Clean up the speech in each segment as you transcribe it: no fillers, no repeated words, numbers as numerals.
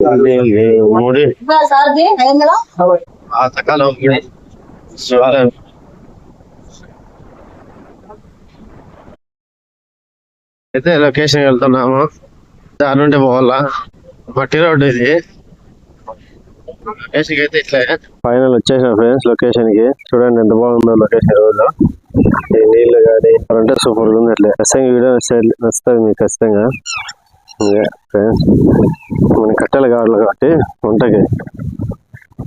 అయితే లొకేషన్ వెళ్తున్నాము. దాని నుండి పోవాలా. మట్టి రోడ్ ఇది. లొకేషన్ అయితే ఇట్లా ఫైనల్ వచ్చేసాం ఫ్రెండ్స్ లొకేషన్ కి. చూడండి ఎంత బాగుందో లొకేషన్ రోడ్. నీళ్లు కానీ అంటే సూపర్ ఉంది. అట్లా ఖచ్చితంగా వీడియో వస్తుంది మీకు ఖచ్చితంగా. ఫ్రెండ్స్ మన కట్టెలు కావాలి కాబట్టి వంటకి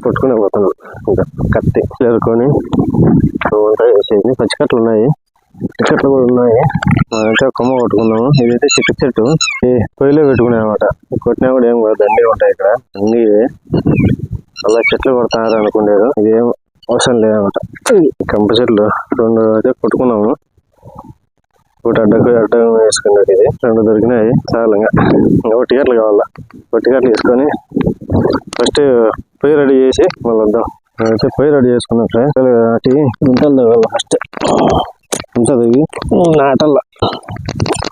కొట్టుకునే పోతున్నాం. ఇంకా కత్తి చేరుకొని వంట చేసేది. పచ్చికట్లు ఉన్నాయి, చిక్కట్లు కూడా ఉన్నాయి. అంటే కొమ్మ కొట్టుకున్నాము. ఇదైతే చిక్క చెట్టు పొయ్యిలో పెట్టుకున్నాయి అనమాట. కొట్టినా కూడా ఏం కాదు, దండిగా ఉంటాయి ఇక్కడ అన్ని. అలా చెట్లు కొడతారు అనుకునేది, ఇదేం అవసరం లేదనమాట. కంప చెట్లు 2 అయితే కొట్టుకున్నాము. ఒకటి అడ్డం వేసుకున్నది. ఇది 2 దొరికినాయి చాలా. ఇంకా టికెట్లు కావాలా. టికెట్లు తీసుకొని ఫస్ట్ పొయ్యి రెడీ చేసి మళ్ళీ వద్దాం. అయితే పొయ్యి రెడీ చేసుకున్నాం ఫ్రెండ్స్. నాటి గుంటలు ఫస్ట్ ఉంటుంది నాటల్లా.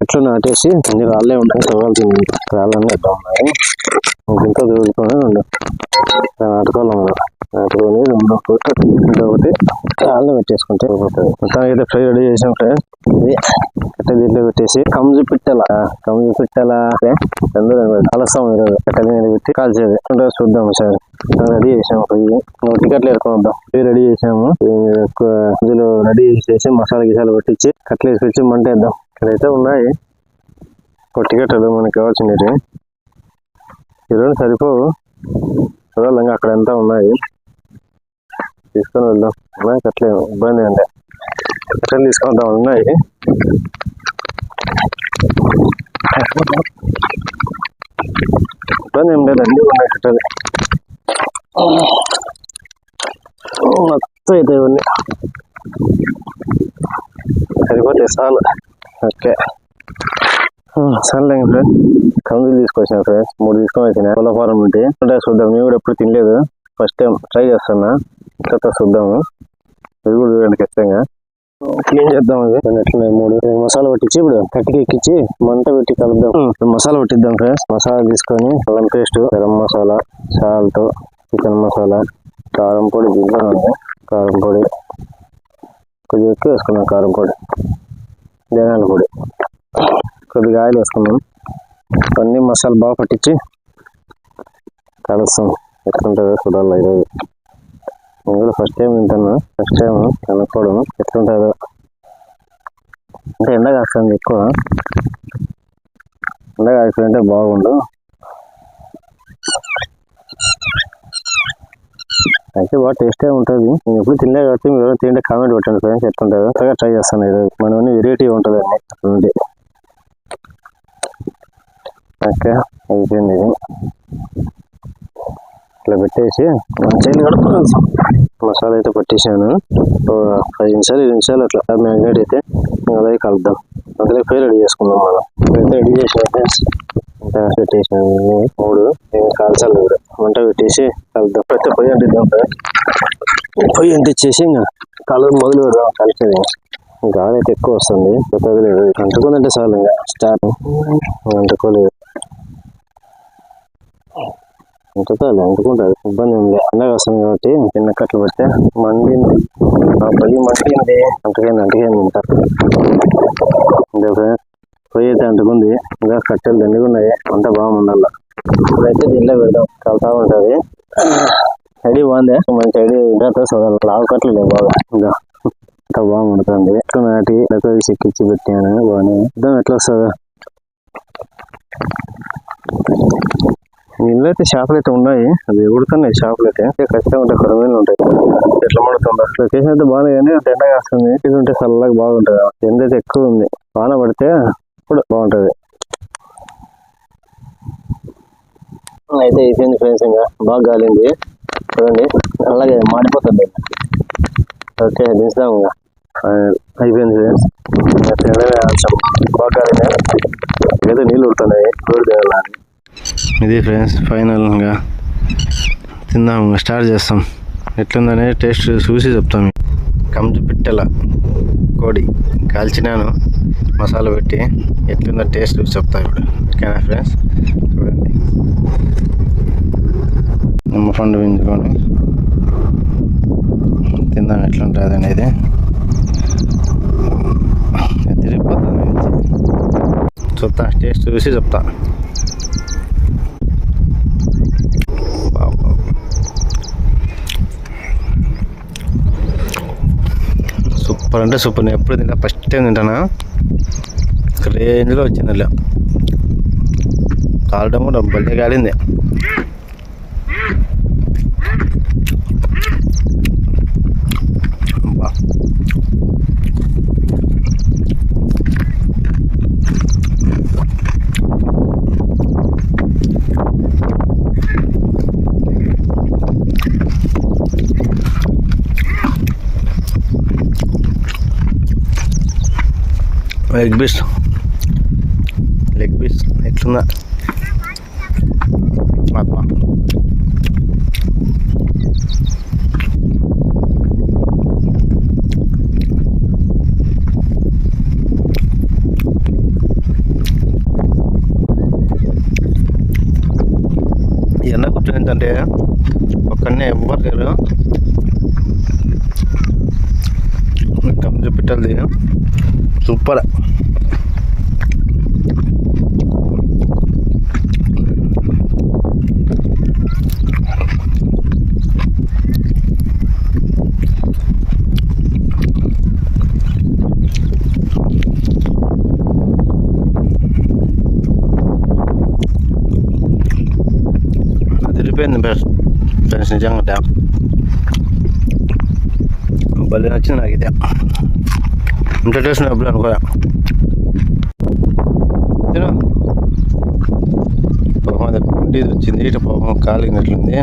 ఎట్లా నాటేసి అన్ని రాళ్ళే ఉంటాయి, చదవాల్సింది రాళ్ళన్నీ ఎట్లా ఉన్నాయి. గుంట దూడుకొని నాటుకోవాలి మనం. నాటుకొని ఒకటి రాళ్ళు పెట్టేసుకుంటే అయిపోతుంది. మొత్తానికి అయితే ఫ్రై రెడీ చేసాం ఫ్రెండ్స్. కట్ట దీంట్లో పెట్టేసి కమ్జు పెట్టాలా కలుస్తాం ఈరోజు. కట్ట దీంట్లో పెట్టి కాల్చేది చూద్దాం సార్. రెడీ చేసాము. టికెట్లు వేసుకొని ఫ్రై రెడీ చేసాము. ఇందులో రెడీ చేసి మసాలా గిసాలు పెట్టించి కట్లు వేసుకొచ్చి మంట వేద్దాం. ఇక్కడైతే ఉన్నాయి టికెట్లు మనకి కావాల్సినవి. ఈరోజు సరిపోవు, చూడాలి అక్కడ ఎంత ఉన్నాయి తీసుకొని వెళ్దాం. కట్లే ఇబ్బంది అండి, కట్టెలు తీసుకుందాం. ఉన్నాయి ఇబ్బంది ఏం లేదు, అన్నీ ఉన్నాయి కట్టెలు మొత్తం అయితే ఇవన్నీ సరిపోతాయి చాలు. ఓకే సర్లే ఫ్రెండ్స్. కందులు తీసుకొచ్చాను ఫ్రెండ్స్, 3 తీసుకొని వచ్చినా. కోళ్ళ ఫారం ఉంటే చూద్దాం. నేను కూడా ఎప్పుడు తినలేదు, ఫస్ట్ టైం ట్రై చేస్తున్నా. తర్వాత చూద్దాము. ఇది కూడా చూడండి ఖచ్చితంగా క్లీన్ చేద్దాం. అది ఎట్లున్నాయి 3 మసాలా పట్టించి ఇప్పుడు కట్టికి ఎక్కించి మంట పెట్టి కలుద్దాం. మసాలా పట్టిద్దాం ఫ్రెండ్స్. మసాలా తీసుకొని అల్లం paste, garam masala, salt, chicken masala, కారం పొడి. దీంట్లో కారం పొడి కొద్దిగా ఎక్కువ వేసుకున్నాం. కారం పొడి, ధనియాల పొడి, కొద్దిగా ఆయిల్ వేసుకున్నాం. అన్ని మసాలా బాగా పట్టించి కలుస్తాం. ఎట్లుంటుందో చూడాలి ఈరోజు. నేను కూడా ఫస్ట్ టైం తింటాను, ఫస్ట్ టైం కనుక్కోవడం ఎట్లుంటుందో. అంటే ఎండ కాస్తుంది ఎక్కువ, ఎండ కాస్తుంటే బాగుండు. అయితే బాగా టేస్టే ఉంటుంది. నేను ఎప్పుడు తినలే కాబట్టి మీరు తింటే కామెంట్ పెట్టండి ఫ్రెండ్స్ ఎట్లుంటుందో. ట్రై చేస్తాను ఈరోజు. మనం అన్ని వెరైటీ ఉంటుంది అన్ని అట్లుంటే. ఓకే అయిపోయింది. ఇట్లా పెట్టేసి మంచిగా కడుపుకోవాలి. మసాలా అయితే పట్టేసాను. 5 నిమిషాలు 7 నిమిషాలు అట్లా మ్యాగ్నేట్ అయితే అలాగే కలుద్దాం. అందులో ఫ్రై రెడీ చేసుకుందాం. మనం అయితే రెడీ చేసిన ఫ్రెండ్స్. అంతా పెట్టేసాను 3 కాల్చాలి. కూడా మంట పెట్టేసి కలుద్దాం. అయితే పొయ్యి అంటిద్దాం. పొయ్యి అంటించేసి ఇంకా కలర్ మొదలు పెడదాం కలిసేది. గాలి అయితే ఎక్కువ వస్తుంది, లేదు అంటుకుందంటే చాలు. ఇంకా స్టార్ట్ అంటుకోలేదు, అంటుకుంటుంది. ఇబ్బంది ఉంది, ఎండగా వస్తుంది కాబట్టి చిన్న కట్లు పెడితే మండింది. పొయ్యి మండింది, అంటుకైంది తింటారు. పొయ్యి అయితే అంటుకుంది. ఇంకా కట్టెలు దండిగా ఉన్నాయి, అంతా బాగుండాల. ఇప్పుడైతే దీంట్లో పెడదాం, కలుతా ఉంటుంది. ఐడి బాగుంది, మంచి ఐడి. ఇంకా చూడాలి. లావు కట్లు లేవు బాగా. ఇంకా అంతా బాగుంటుంది. ఎట్లా నాటి చెక్కిచ్చి పెట్టాను బాగానే. ఇద్దాం ఎట్లా వస్తుందో. ఇల్లు అయితే షాపులు అయితే ఉన్నాయి, అవి ఎగుడుతున్నాయి షాపులు అయితే. ఖచ్చితంగా ఉంటాయి, కొరమీలు ఉంటాయి. ఎట్లా పడుతుందో లొకేషన్ అయితే బాగానే, కానీ ఎండ కాస్తుంది. ఇది ఉంటే చల్లగా బాగుంటుంది. ఎండ అయితే ఎక్కువ ఉంది, వాన పడితే ఇప్పుడు బాగుంటుంది. అయితే అయిపోయింది ఫ్రెండ్స్. ఇంకా బాగా గాలింది చూడండి, అలాగే మాడిపోతుంది. ఓకే దించుదాం. ఇంకా అయిపోయింది ఫ్రెండ్స్. బాగా గాలింది, ఏదో నీళ్ళు ఉడుతున్నాయి. రోడ్డు తినాలని. ఇది ఫ్రెండ్స్ ఫైనల్గా తిందాం. స్టార్ట్ చేస్తాం. ఎట్లుందనే టేస్ట్ చూసి చెప్తాం. కంజు పిట్టెల కోడి కాల్చినాను మసాలా పెట్టి. ఎట్లుందో టేస్ట్ చూసి చెప్తాం ఇప్పుడు. ఓకేనా ఫ్రెండ్స్, చూడండి. చింతపండు వింజుకొని తిందాం ఎట్లుంటుంది అనేది. తిరిగిపోతాను చెప్తా, టేస్ట్ చూసి చెప్తా. సూపర్ అంటే సూపర్. నేను ఎప్పుడు తింటా, ఫస్ట్ టైం తింటానా, రేంజ్లో వచ్చింది. అలా కాలడం కూడా భలే కాలింది. లెగ్ పీస్ ఎట్లుందా అబ్బా. ఎండ కూర్చొని ఏంటంటే ఒక్కడనే ఎవ్వరు లేరు. కమ్మి పెట్టాలి సూపర్. అదిరిపోయింది ఫ్రెండ్స్, నిజంగా భలే నచ్చింది నాకు ఇది. ఇంత టేస్ట్ ఎప్పుడు అనుకోలే. తిను పాపం అది వచ్చింది ఇటు పాపం కాలినట్లుంది,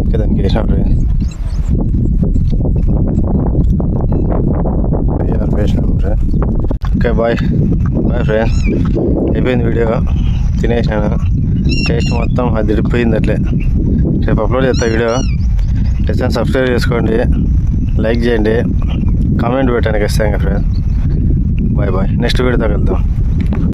ఇంకా దానికి వేసినప్పుడు వేసినప్పుడు. ఓకే బాయ్ ఫ్రెండ్స్, అయిపోయింది వీడియో, తినేసాను. టేస్ట్ మొత్తం అది తిరిగిపోయింది. అట్లే రేపు అప్లోడ్ చేస్తా వీడియో. నచ్చితే సబ్స్క్రైబ్ చేసుకోండి, లైక్ చేయండి, కామెంట్ పెట్టండి ఖచ్చితంగా ఫ్రెండ్స్. బాయ్ నెక్స్ట్ వీడియోతో వెళ్దాం.